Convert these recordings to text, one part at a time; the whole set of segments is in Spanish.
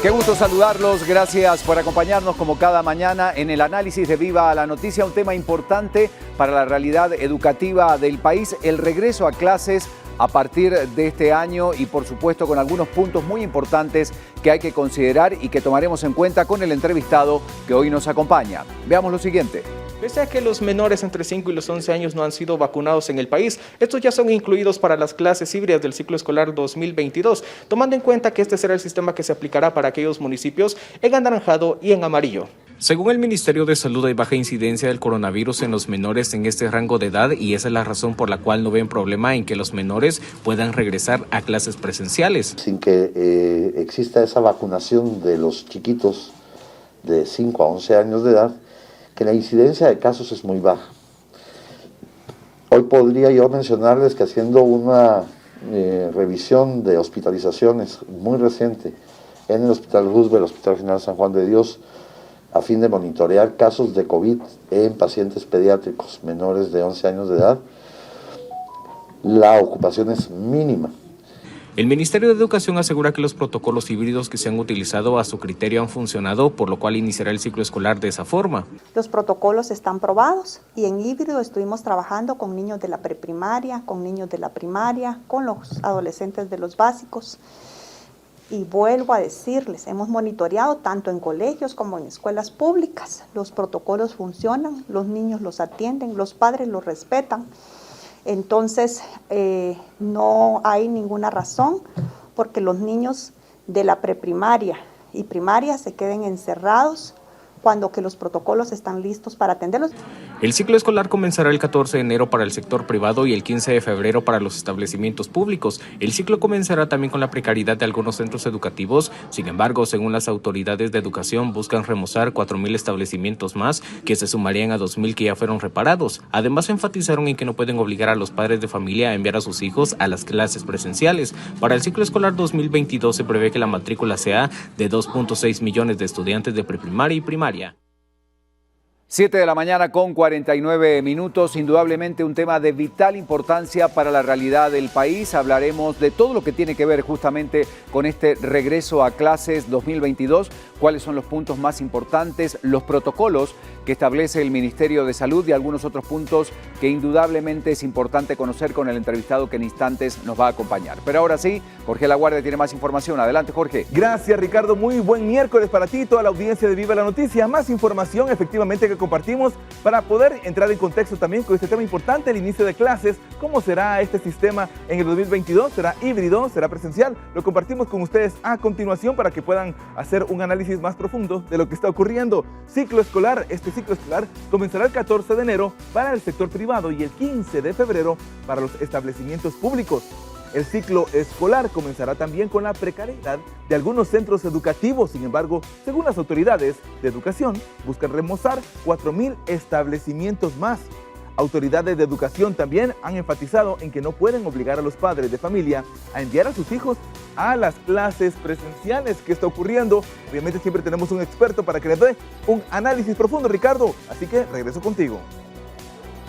Qué gusto saludarlos, gracias por acompañarnos como cada mañana en el análisis de Viva la Noticia, un tema importante para la realidad educativa del país, el regreso a clases a partir de este año y por supuesto con algunos puntos muy importantes que hay que considerar y que tomaremos en cuenta con el entrevistado que hoy nos acompaña. Veamos lo siguiente. Pese a que los menores entre 5 y los 11 años no han sido vacunados en el país, estos ya son incluidos para las clases híbridas del ciclo escolar 2022, tomando en cuenta que este será el sistema que se aplicará para aquellos municipios en anaranjado y en amarillo. Según el Ministerio de Salud, hay baja incidencia del coronavirus en los menores en este rango de edad y esa es la razón por la cual no ven problema en que los menores puedan regresar a clases presenciales. Sin que exista esa vacunación de los chiquitos de 5 a 11 años de edad, que la incidencia de casos es muy baja. Hoy podría yo mencionarles que haciendo una revisión de hospitalizaciones muy reciente en el Hospital Roosevelt, el Hospital General San Juan de Dios, a fin de monitorear casos de COVID en pacientes pediátricos menores de 11 años de edad, la ocupación es mínima. El Ministerio de Educación asegura que los protocolos híbridos que se han utilizado a su criterio han funcionado, por lo cual iniciará el ciclo escolar de esa forma. Los protocolos están probados y en híbrido estuvimos trabajando con niños de la preprimaria, con niños de la primaria, con los adolescentes de los básicos. Y vuelvo a decirles, hemos monitoreado tanto en colegios como en escuelas públicas. Los protocolos funcionan, los niños los atienden, los padres los respetan. Entonces, no hay ninguna razón porque los niños de la preprimaria y primaria se queden encerrados cuando que los protocolos están listos para atenderlos. El ciclo escolar comenzará el 14 de enero para el sector privado y el 15 de febrero para los establecimientos públicos. El ciclo comenzará también con la precariedad de algunos centros educativos. Sin embargo, según las autoridades de educación, buscan remozar 4,000 establecimientos más que se sumarían a 2,000 que ya fueron reparados. Además, enfatizaron en que no pueden obligar a los padres de familia a enviar a sus hijos a las clases presenciales. Para el ciclo escolar 2022 se prevé que la matrícula sea de 2.6 millones de estudiantes de preprimaria y primaria. 7 de la mañana con 49 minutos, indudablemente un tema de vital importancia para la realidad del país. Hablaremos de todo lo que tiene que ver justamente con este regreso a clases 2022, cuáles son los puntos más importantes, los protocolos que establece el Ministerio de Salud y algunos otros puntos que indudablemente es importante conocer con el entrevistado que en instantes nos va a acompañar. Pero ahora sí, Jorge Laguardia tiene más información. Adelante, Jorge. Gracias, Ricardo. Muy buen miércoles para ti y toda la audiencia de Viva la Noticia. Más información efectivamente que compartimos para poder entrar en contexto también con este tema importante, el inicio de clases. ¿Cómo será este sistema en el 2022? ¿Será híbrido? ¿Será presencial? Lo compartimos con ustedes a continuación para que puedan hacer un análisis más profundo de lo que está ocurriendo. Ciclo escolar. Este ciclo escolar comenzará el 14 de enero para el sector privado y el 15 de febrero para los establecimientos públicos. El ciclo escolar comenzará también con la precariedad de algunos centros educativos. Sin embargo, según las autoridades de educación, buscan remozar 4,000 establecimientos más. Autoridades de educación también han enfatizado en que no pueden obligar a los padres de familia a enviar a sus hijos a las clases presenciales. ¿Qué está ocurriendo? Obviamente siempre tenemos un experto para que les dé un análisis profundo, Ricardo. Así que regreso contigo.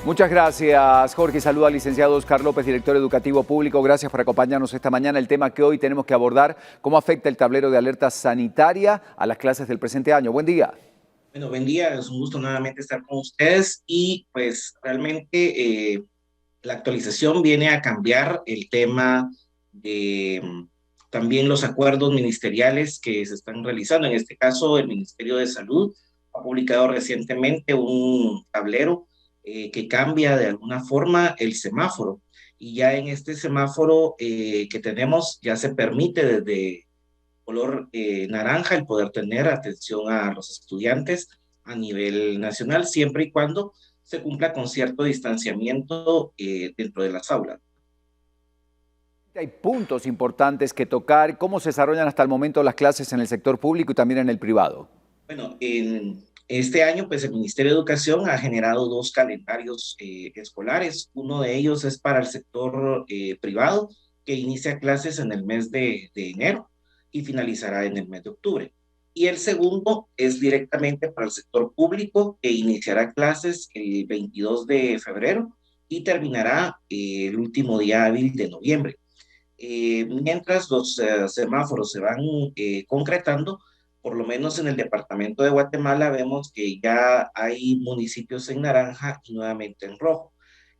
Muchas gracias, Jorge. Saluda al licenciado Oscar López, director educativo público. Gracias por acompañarnos esta mañana. El tema que hoy tenemos que abordar, cómo afecta el tablero de alerta sanitaria a las clases del presente año. Buen día. Bueno, buen día. Es un gusto nuevamente estar con ustedes y pues realmente la actualización viene a cambiar el tema de también los acuerdos ministeriales que se están realizando. En este caso, el Ministerio de Salud ha publicado recientemente un tablero que cambia de alguna forma el semáforo. Y ya en este semáforo que tenemos, ya se permite desde color naranja el poder tener atención a los estudiantes a nivel nacional, siempre y cuando se cumpla con cierto distanciamiento dentro de las aulas. Hay puntos importantes que tocar. ¿Cómo se desarrollan hasta el momento las clases en el sector público y también en el privado? Bueno, en este año, pues el Ministerio de Educación ha generado 2 calendarios escolares. Uno de ellos es para el sector privado, que inicia clases en el mes de enero y finalizará en el mes de octubre. Y el segundo es directamente para el sector público, que iniciará clases el 22 de febrero y terminará el último día hábil de noviembre. Mientras los semáforos se van concretando, por lo menos en el departamento de Guatemala vemos que ya hay municipios en naranja y nuevamente en rojo.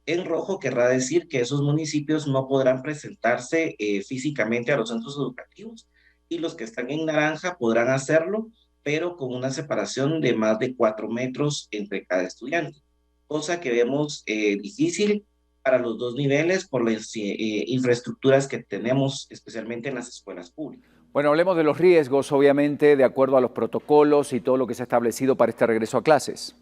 En rojo querrá decir que esos municipios no podrán presentarse físicamente a los centros educativos y los que están en naranja podrán hacerlo, pero con una separación de más de 4 metros entre cada estudiante, cosa que vemos difícil para los dos niveles por las infraestructuras que tenemos, especialmente en las escuelas públicas. Bueno, hablemos de los riesgos, obviamente, de acuerdo a los protocolos y todo lo que se ha establecido para este regreso a clases.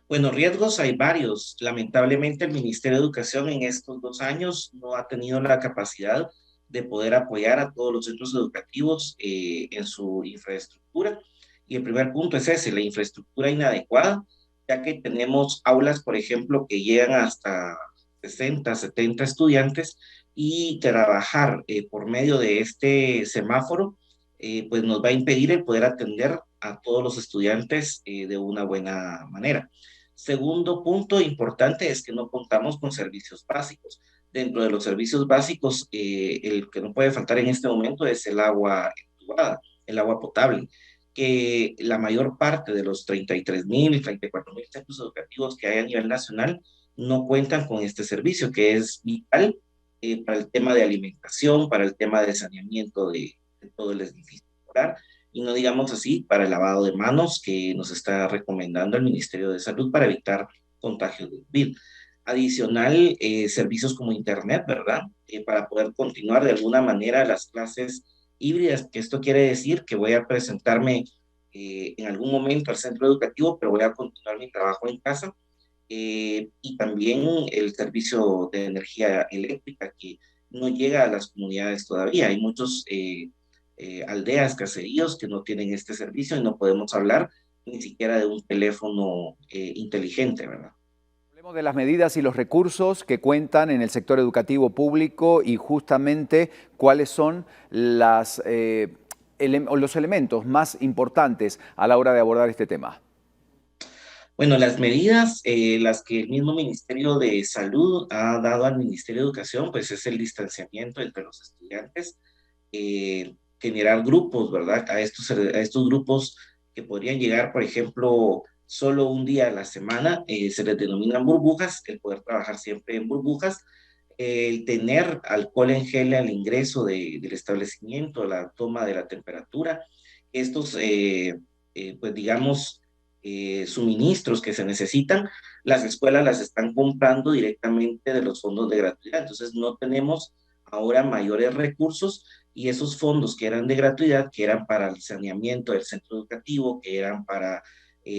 Bueno, riesgos hay varios. Lamentablemente el Ministerio de Educación en estos 2 años no ha tenido la capacidad de poder apoyar a todos los centros educativos en su infraestructura. Y el primer punto es ese, la infraestructura inadecuada, ya que tenemos aulas, por ejemplo, que llegan hasta 60, 70 estudiantes y trabajar por medio de este semáforo, pues nos va a impedir el poder atender a todos los estudiantes de una buena manera. Segundo punto importante es que no contamos con servicios básicos. Dentro de los servicios básicos, el que no puede faltar en este momento es el agua entubada, el agua potable, que la mayor parte de los 33,000, 34,000 centros educativos que hay a nivel nacional no cuentan con este servicio, que es vital para el tema de alimentación, para el tema de saneamiento de todo el edificio escolar, y no digamos así, para el lavado de manos que nos está recomendando el Ministerio de Salud para evitar contagios de COVID. Adicional, servicios como Internet, ¿verdad? Para poder continuar de alguna manera las clases híbridas, que esto quiere decir que voy a presentarme en algún momento al centro educativo, pero voy a continuar mi trabajo en casa. Y también el servicio de energía eléctrica que no llega a las comunidades todavía. Hay muchos aldeas, caseríos que no tienen este servicio y no podemos hablar ni siquiera de un teléfono inteligente, ¿verdad? Hablemos de las medidas y los recursos que cuentan en el sector educativo público y justamente cuáles son los elementos más importantes a la hora de abordar este tema. Bueno, las medidas, las que el mismo Ministerio de Salud ha dado al Ministerio de Educación, pues es el distanciamiento entre los estudiantes, generar grupos, ¿verdad? A estos grupos que podrían llegar, por ejemplo, solo un día a la semana, se les denominan burbujas, el poder trabajar siempre en burbujas, el tener alcohol en gel al ingreso del establecimiento, la toma de la temperatura, estos, pues digamos, suministros que se necesitan, las escuelas las están comprando directamente de los fondos de gratuidad, entonces no tenemos ahora mayores recursos y esos fondos que eran de gratuidad, que eran para el saneamiento del centro educativo, que eran para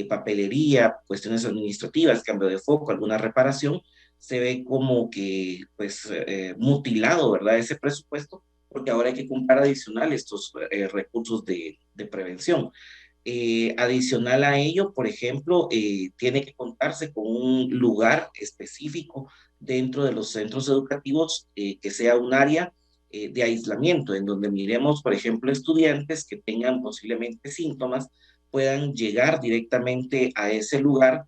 papelería, cuestiones administrativas, cambio de foco, alguna reparación, se ve como que pues mutilado, ¿verdad? Ese presupuesto, porque ahora hay que comprar adicional estos recursos de prevención. Adicional a ello, por ejemplo, tiene que contarse con un lugar específico dentro de los centros educativos que sea un área de aislamiento, en donde miremos, por ejemplo, estudiantes que tengan posiblemente síntomas, puedan llegar directamente a ese lugar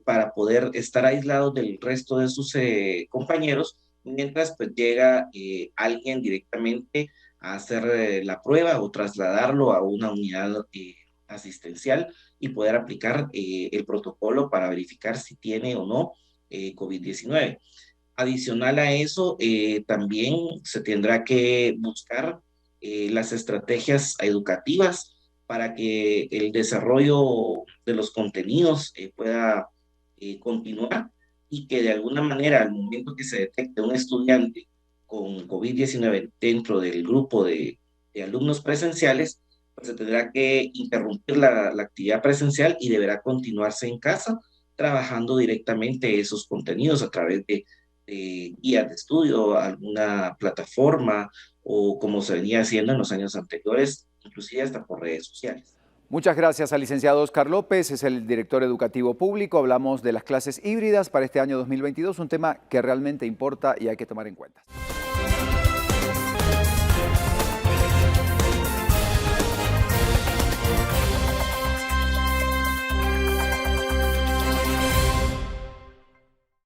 para poder estar aislados del resto de sus compañeros, mientras pues llega alguien directamente a hacer la prueba o trasladarlo a una unidad asistencial y poder aplicar el protocolo para verificar si tiene o no COVID-19. Adicional a eso, también se tendrá que buscar las estrategias educativas para que el desarrollo de los contenidos pueda continuar y que de alguna manera al momento que se detecte un estudiante con COVID-19 dentro del grupo de alumnos presenciales, pues se tendrá que interrumpir la actividad presencial y deberá continuarse en casa trabajando directamente esos contenidos a través de guías de estudio, alguna plataforma o como se venía haciendo en los años anteriores, inclusive hasta por redes sociales. Muchas gracias al licenciado Oscar López, es el director educativo público. Hablamos de las clases híbridas para este año 2022, un tema que realmente importa y hay que tomar en cuenta.